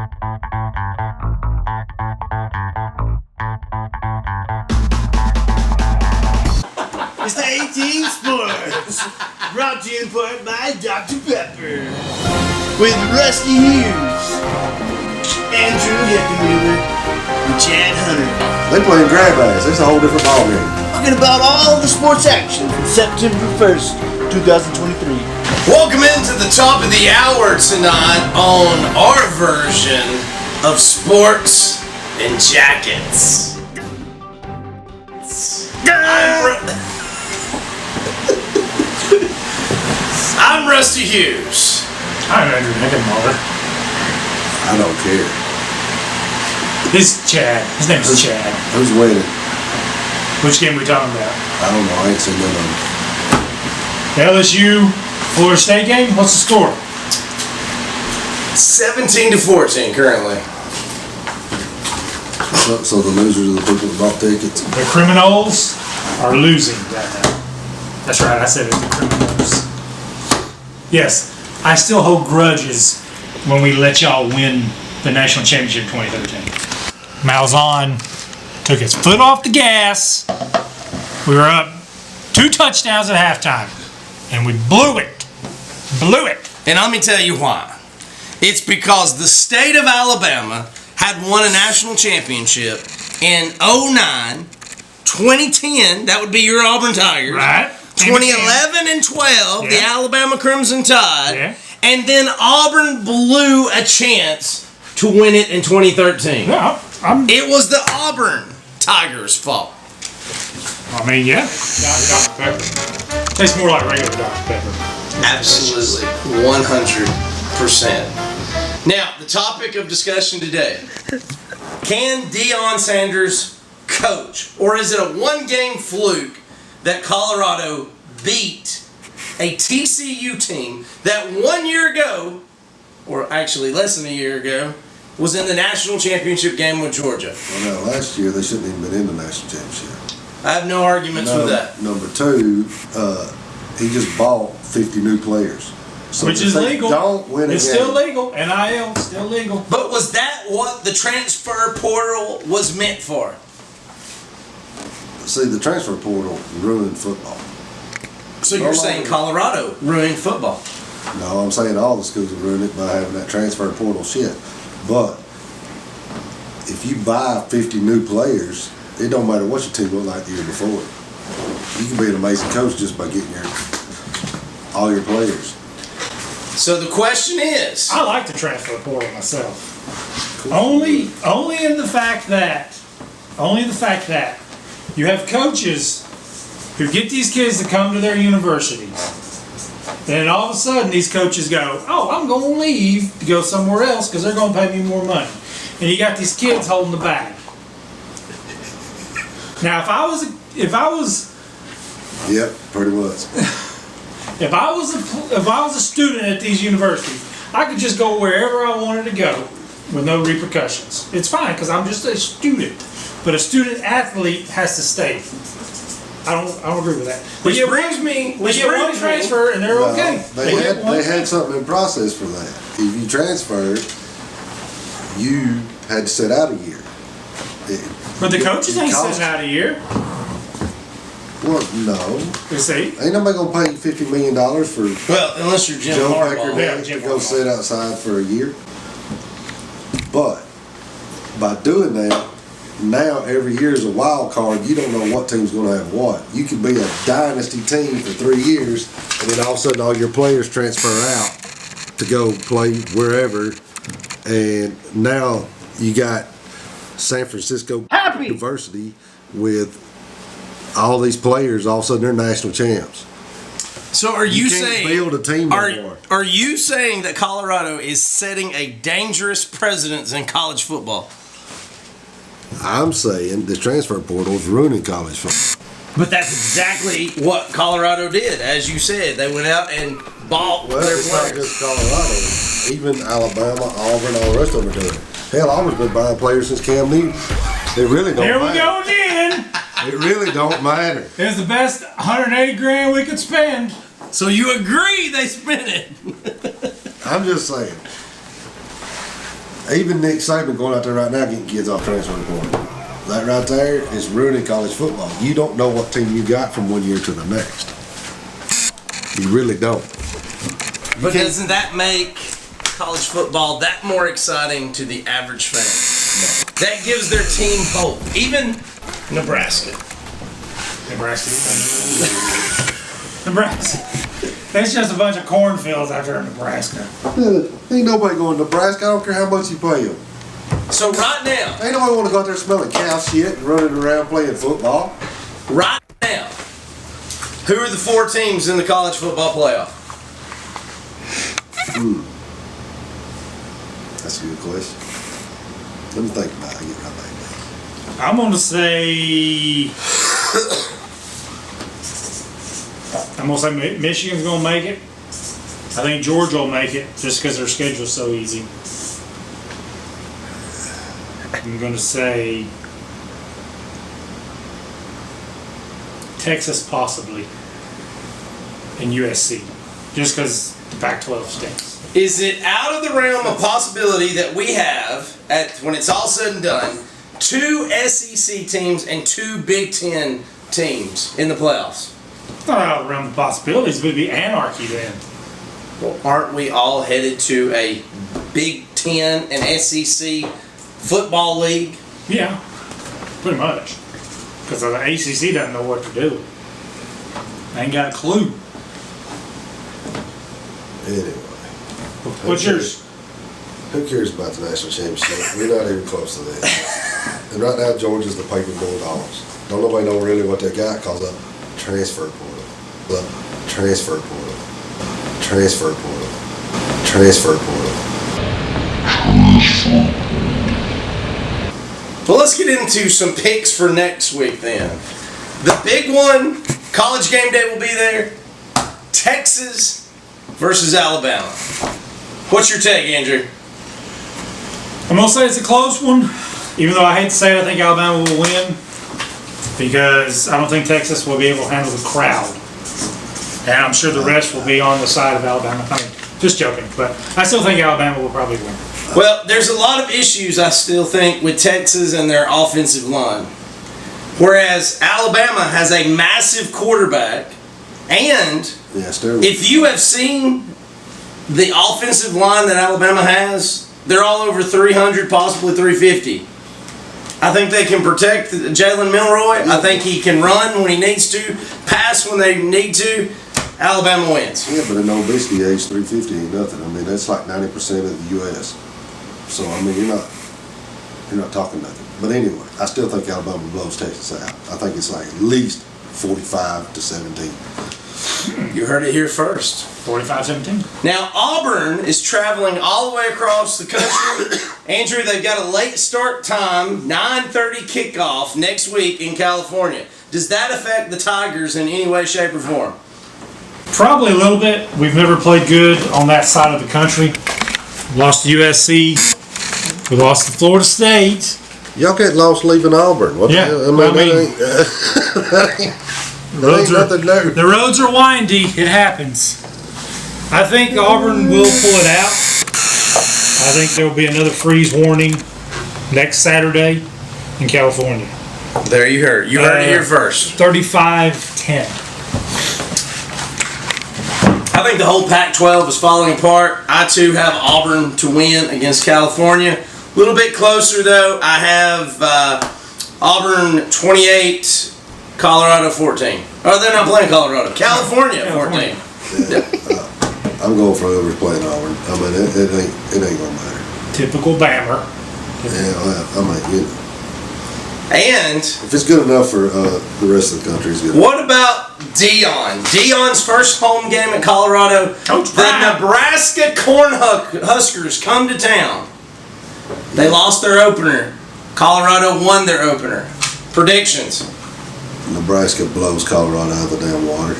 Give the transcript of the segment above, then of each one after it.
It's the 18 Sports, brought to you in part by Dr. Pepper, with Rusty Hughes, Andrew Hickenmuller, and Chad Hunter. They playing grab ass. It's a whole different ballgame. Talking about all the sports action from September 1st, 2023. Welcome into the top of the hour tonight on our version of Sports and Jackets. I'm Rusty Hughes. I'm Andrew Hickenmuller. I don't care. This is Chad. His name is Chad. Who's winning? Which game are we talking about? I don't know. I ain't seen none of them. The LSU Florida State game? What's the score? 17-14 currently. So the losers are the people that bought tickets. The criminals are losing right now. That's right, I said it, the criminals. Yes, I still hold grudges when we let y'all win the national championship 2013. Malzahn took his foot off the gas. We were up 2 touchdowns at halftime, and we blew it. Blew it. And let me tell you why. It's because the state of Alabama had won a national championship in 09, 2010, that would be your Auburn Tigers. Right. 2011 and 12, the Yeah. Alabama Crimson Tide. Yeah. And then Auburn blew a chance to win it in 2013. Yeah, It was the Auburn Tigers' fault. I mean, yeah. Dr. Pepper. Tastes more like regular Dr. Pepper. Absolutely. 100%. Now, the topic of discussion today. Can Deion Sanders coach? Or is it a one-game fluke that Colorado beat a TCU team that 1 year ago, or actually less than a year ago, was in the national championship game with Georgia? Well, now, last year they shouldn't even been in the national championship. I have no arguments with that. Number 2, he just bought 50 new players. So Which if is they legal. Don't win a It's game. still legal. NIL, still legal. But was that what the transfer portal was meant for? See, the transfer portal ruined football. So you're saying Colorado ruined football? No, I'm saying all the schools have ruined it by having that transfer portal shit. But if you buy 50 new players, it don't matter what your team looked like the year before. You can be an amazing coach just by getting all your players. So the question is, I like the transfer portal myself. Only in the fact that you have coaches who get these kids to come to their universities. Then all of a sudden these coaches go, oh, I'm going to leave to go somewhere else because they're going to pay me more money. And you got these kids holding the bag. Now, if I was Yep, pretty much. If I was a student at these universities, I could just go wherever I wanted to go with no repercussions. It's fine because I'm just a student. But a student athlete has to stay. I don't agree with that. Which brings me They get one transfer and they're okay. They had something in process for that. If you transferred, you had to sit out a year. But the coaches ain't sitting out a year. Well, no. You see? Ain't nobody gonna pay you $50 million for well, unless you're Jim Joe Harbaugh. Becker to go sit outside for a year. But by doing that, now every year is a wild card. You don't know what team's gonna have what. You could be a dynasty team for 3 years, and then all of a sudden all your players transfer out to go play wherever, and now you got San Francisco University with all these players. All of a sudden they're national champs. So are you can't saying build a team anymore. Are you saying that Colorado is setting a dangerous precedent in college football? I'm saying the transfer portal is ruining college football. But that's exactly what Colorado did. As you said, they went out and bought Well, their it's not players. just Colorado. Even Alabama, Auburn, all the rest of them are doing it. Hell, Auburn's been buying players since Cam Newton. It really don't There matter. we go again. It really don't matter. It's the best $180,000 we could spend. So you agree they spent it? I'm just saying. Even Nick Saban going out there right now getting kids off transfer portal. That right there is ruining college football. You don't know what team you got from one year to the next. You really don't. But doesn't that make college football that more exciting to the average fan? No. That gives their team hope. Even Nebraska. Nebraska. That's just a bunch of cornfields out there in Nebraska. Ain't nobody going to Nebraska. I don't care how much you pay them. So right now, Ain't nobody want to go out there smelling cow shit and running around playing football. right now, who are the 4 teams in the college football playoff? That's a good question. Let me think about it. Get right back there. I'm gonna say. I'm gonna say Michigan's gonna make it. I think Georgia will make it just because their schedule's so easy. I'm gonna say Texas possibly, and USC, just because the Pac-12 stinks. Is it out of the realm of possibility that we have, when it's all said and done, 2 SEC teams and 2 Big Ten teams in the playoffs? It's not out of the realm of possibilities, but it'd be anarchy then. Well, aren't we all headed to a Big Ten and SEC football league? Yeah, pretty much. Because the ACC doesn't know what to do. They ain't got a clue. Anyway. What's yours? Who cares about the national championship? We're not even close to that. And right now, Georgia's the paper Bulldogs. Don't nobody know really what they got because of transfer portal. The transfer portal. Transfer portal. Transfer portal. Well, let's get into some picks for next week then. The big one, College Game Day will be there. Texas versus Alabama. What's your take, Andrew? I'm going to say it's a close one, even though I hate to say it, I think Alabama will win because I don't think Texas will be able to handle the crowd. And I'm sure the rest will be on the side of Alabama. I mean, just joking, but I still think Alabama will probably win. Well, there's a lot of issues I still think with Texas and their offensive line. Whereas Alabama has a massive quarterback, and if you have seen the offensive line that Alabama has, they're all over 300, possibly 350. I think they can protect Jalen Milroy. I think he can run when he needs to, pass when they need to. Alabama wins. Yeah, but an obesity age 350 ain't nothing. I mean, that's like 90% of the U.S. So I mean, you're not talking nothing. But anyway, I still think Alabama blows Texas out. I think it's like at least 45-17. You heard it here first. 45-17. Now, Auburn is traveling all the way across the country. Andrew, they've got a late start time, 9:30 kickoff next week in California. Does that affect the Tigers in any way, shape, or form? Probably a little bit. We've never played good on that side of the country. We lost to USC. We lost to Florida State. Y'all get lost leaving Auburn. What Yeah, the hell? The roads are windy. It happens. I think Auburn will pull it out. I think there will be another freeze warning next Saturday in California. There you heard. You heard it here first. 35-10. I think the whole Pac-12 is falling apart. I too have Auburn to win against California. A little bit closer though. I have Auburn 28, Colorado 14. Oh, they're not playing Colorado. California 14. Yeah. I'm going for whoever's playing Auburn. I mean, it ain't gonna matter. Typical Bammer. Yeah, well, I mean, you know. And if it's good enough for the rest of the country, it's good. What about Deion? Deion's first home game at Colorado. The Nebraska Cornhuskers come to town. They lost their opener. Colorado won their opener. Predictions? Nebraska blows Colorado out of the damn water.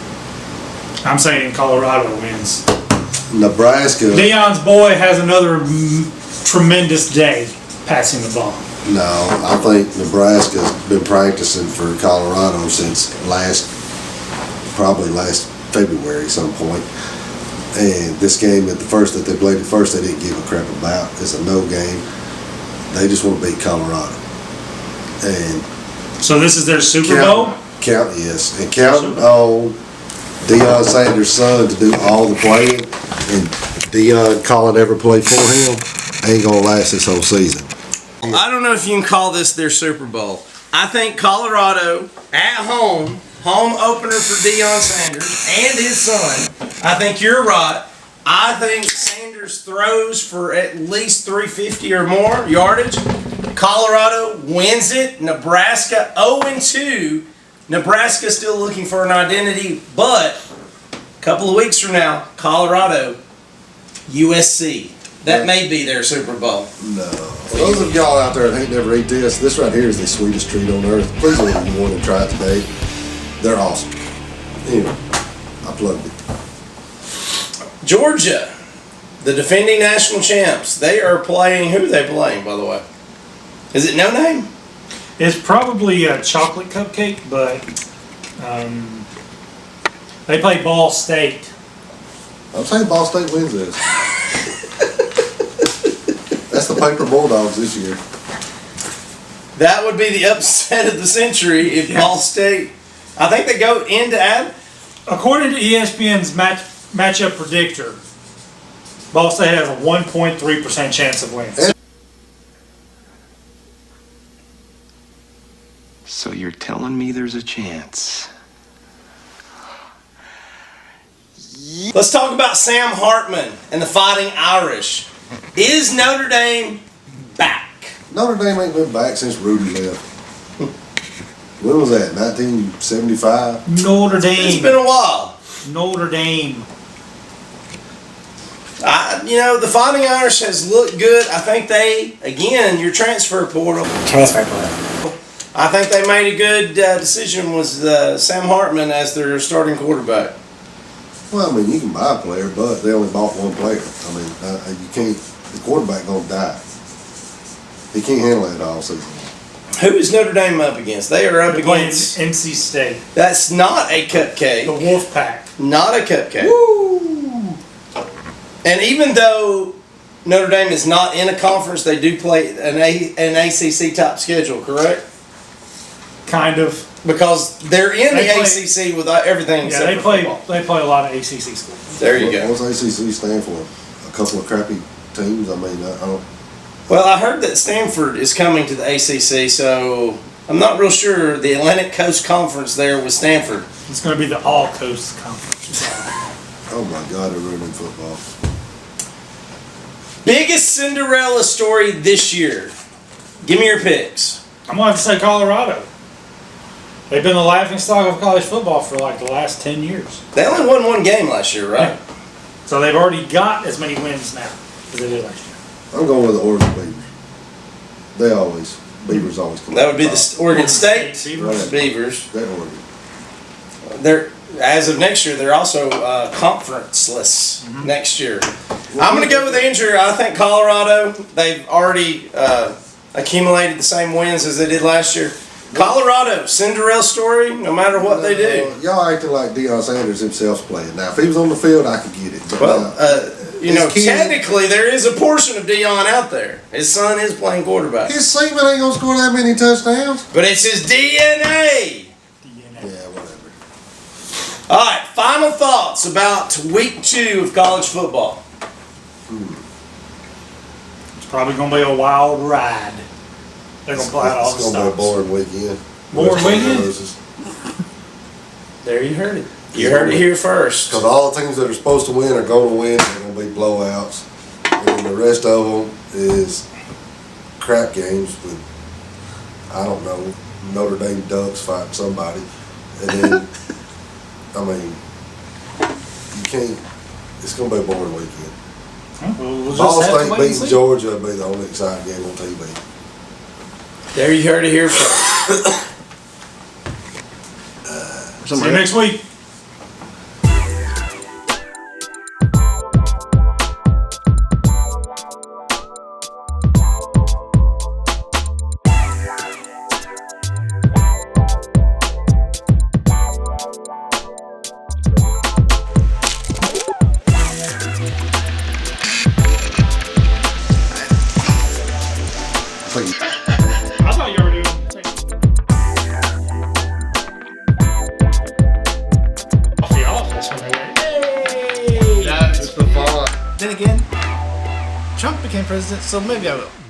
I'm saying Colorado wins. Nebraska. Deion's boy has another tremendous day passing the ball. No, I think Nebraska's been practicing for Colorado since probably last February some point. And this game at the first that they played at first, they didn't give a crap about. It's a no game. They just want to beat Colorado. And So this is their Super Bowl? Yes. And counting on Deion Sanders' son to do all the playing, and Deion calling every play for him, ain't gonna last this whole season. I don't know if you can call this their Super Bowl. I think Colorado at home opener for Deion Sanders and his son. I think you're right. I think Sanders throws for at least 350 or more yardage. Colorado wins it. Nebraska 0-2. Nebraska still looking for an identity, but a couple of weeks from now, Colorado, USC. That may be their Super Bowl. No. For those of y'all out there that ain't never ate this right here is the sweetest treat on earth. Please order one and try it today. They're awesome. Anyway, I plugged it. Georgia, the defending national champs, they are playing. Who are they playing, by the way? Is it no name? It's probably a chocolate cupcake, but they play Ball State. I'm saying Ball State wins this. That's the Paper Bulldogs this year. That would be the upset of the century if Ball State. I think they go into ad. According to ESPN's matchup predictor, Ball State has a 1.3% chance of winning. So you're telling me there's a chance? Let's talk about Sam Hartman and the Fighting Irish. Is Notre Dame back? Notre Dame ain't been back since Rudy left. When was that? 1975? Notre Dame. It's been a while. Notre Dame. The Fighting Irish has looked good. I think your transfer portal. I think they made a good decision with Sam Hartman as their starting quarterback. Well, I mean, you can buy a player, but they only bought one player. I mean, you can't. The quarterback gonna die. He can't handle it all season. Who is Notre Dame up against? They are up Playing against NC State. That's not a cupcake. The Wolfpack. Not a cupcake. Woo! And even though Notre Dame is not in a conference, they do play an ACC type schedule, correct? Kind of. Because they're in They the play- ACC with everything Yeah, except they for play. football. They play a lot of ACC schools. There you go. What's ACC stand for? A couple of crappy teams. I mean, I don't. Well, I heard that Stanford is coming to the ACC, so I'm not real sure. The Atlantic Coast Conference there with Stanford. It's going to be the All Coast Conference. Oh my God, they're ruining football. Biggest Cinderella story this year. Give me your picks. I'm going to have to say Colorado. They've been the laughing stock of college football for like the last 10 years. They only won one game last year, right? So they've already got as many wins now as they did last year. I'm going with the Oregon Beavers. Beavers always come. That would be the Oregon State Beavers. Beavers. They're Oregon. They're as of next year. They're also conferenceless next year. I'm going to go with Andrew. I think Colorado. They've already accumulated the same wins as they did last year. Colorado, Cinderella story. No matter what they do. Y'all acting like Deion Sanders himself's playing. Now, if he was on the field, I could get it. But Well, his kid- technically there is a portion of Deion out there. His son is playing quarterback, his seaman ain't gonna score that many touchdowns. but it's his DNA. Yeah, whatever. All right, final thoughts about week 2 of college football. It's probably going to be a wild ride. They're going to play out all the It's gonna be a stops. boring weekend. Boring weekend? There you heard it. You heard it here first. Because all the teams that are supposed to win are going to win. They're going to be blowouts, and the rest of them is crap games with, I don't know, Notre Dame Ducks fighting somebody, and then I mean, you can't. It's going to be a boring weekend. We'll just Ball have to State wait and beating see. Georgia will be the only exciting game on TV. There you heard it here first. See you next week. Please. I thought you were doing. Off the office when they went, hey! That's the fun. Then again, Trump became president, so maybe I will.